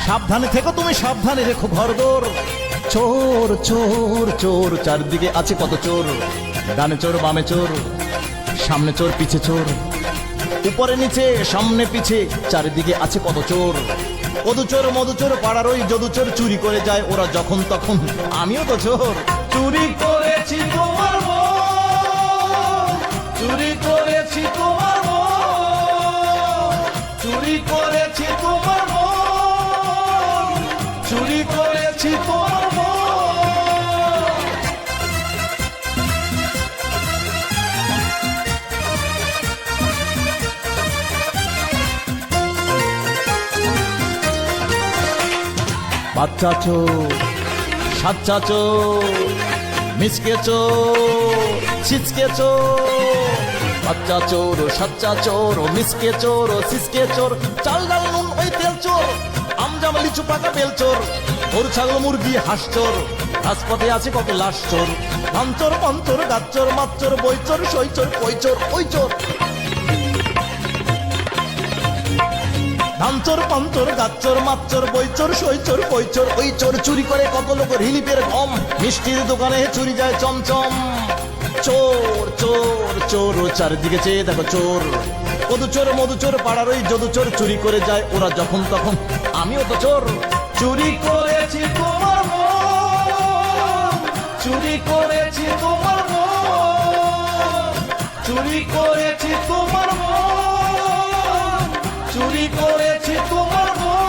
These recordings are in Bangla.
সাবধানে থেকো তুমি, সাবধানে রেখো ঘরদোর। চোর চোর চোর, চারদিকে আছে কত চোর, ডানে চোর বামে চোর, সামনে চোর পিছে চোর, উপরে নিচে সামনে পিছে চারিদিকে আছে কত চোর। কদুচোর মধুচোর পাড়ার ওই যদুচোর, চুরি করে যায় ওরা যখন তখন, আমিও তো চোর। চুরি করেছি তোমার মন, চুরি করেছি তোমার মন, চুরি করেছি তোমার মন, চুরি করেছি তোমার মন। বাচ্চা চোর, সাচ্চা চোর, মিচকে চোর, ছিচকে চোর। বাচ্চা চোর, সাচ্চা চোর, মিচকে চোর, ছিচকে চোর, চাল ডাল নুন ওই তেল চোর, আমজাম লিচু পাকা বেল চোর, গরু ছাগল মুরগি হাঁস চোর, রাজপথে আছে কত লাশ চোর। ধান চোর, পান চোর, গাছ চোর, মাছ চোর, বই চোর, সই চোর, কই চোর, ওই চোর। ধান চোর, পান চোর, গাছ চোর, মাছ চোর, বই চোর, সই চোর, কই চোর, ওই চোর। চুরি করে কত লোক রিলিপের গম, মিষ্টির দোকানে চুরি যায় চমচম। চোর চোর চোর, চারিদিকে চেয়ে দেখো চোর। কদু চোর মধু চোর পাড়ার ওই যদু চোর, চুরি করে যায় ওরা যখন তখন, আমিও তো চোর। চুরি করেছি তোমার মন, চুরি করেছি তোমার মন, চুরি করেছি তোমার মন, চুরি করেছি তোমার মন।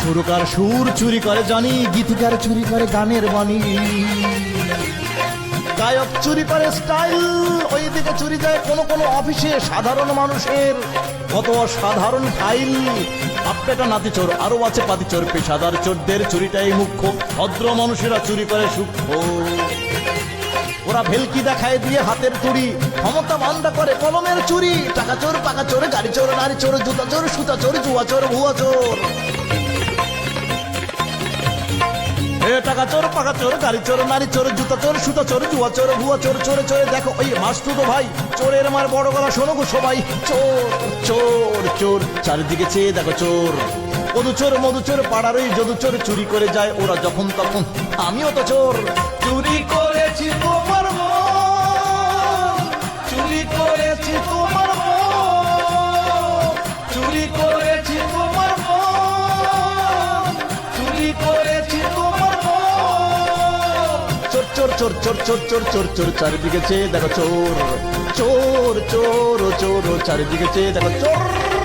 সুরকার সুর চুরি করে জানি, গীতিকার চুরি করে গানের বাণী, গায়ক চুরি করে স্টাইল, ওইদিকে চুরি যায় কোন কোন অফিসে সাধারণ মানুষের কত অসাধারণ ফাইল। আপেটা নাতি চোর, আরো আছে পাতি চোর, পেশাদার চোরদের চুরিটাই মুখ্য, ভদ্র মানুষেরা চুরি করে সূক্ষ্ম। ওরা ভেলকি দেখায় দিয়ে হাতের চুরি, ক্ষমতা বান্দা করে কলমের চুরি। টাকা চোর, পাকা চোর, গাড়ি চোর, নারী চোর, জুতা চোর, সুতা চোর, জুয়া চোর, ভুয়া চোর। টাকা চোর, পাকা চোর, গাড়ি চোর, নারী চোর, জুতা চোর, সুতা চোর, জুয়া চোর, ভুয়া চোর। চোরে চোরে দেখো ওই মাসতুতো ভাই, চোরের মার বড় গলা শোনো গো সবাই। চোর চোর চোর, চারিদিকে চেয়ে দেখো চোর। কদু চোর মধু চোর পাড়ার ওই যদু চোর, চুরি করে যায় ওরা যখন তখন, আমিও তো চোর। চুরি করেছি তোমার মন, চুরি করেছি তোমার মন, চুরি করেছি তোমার মন, চুরি করেছি তোমার মন। চোর চোর চোর চোর চোর চোর চোর, চারিদিকে চেয়ে দেখো চোর। চোর চোর চোর, চারিদিকে চেয়ে দেখো চোর।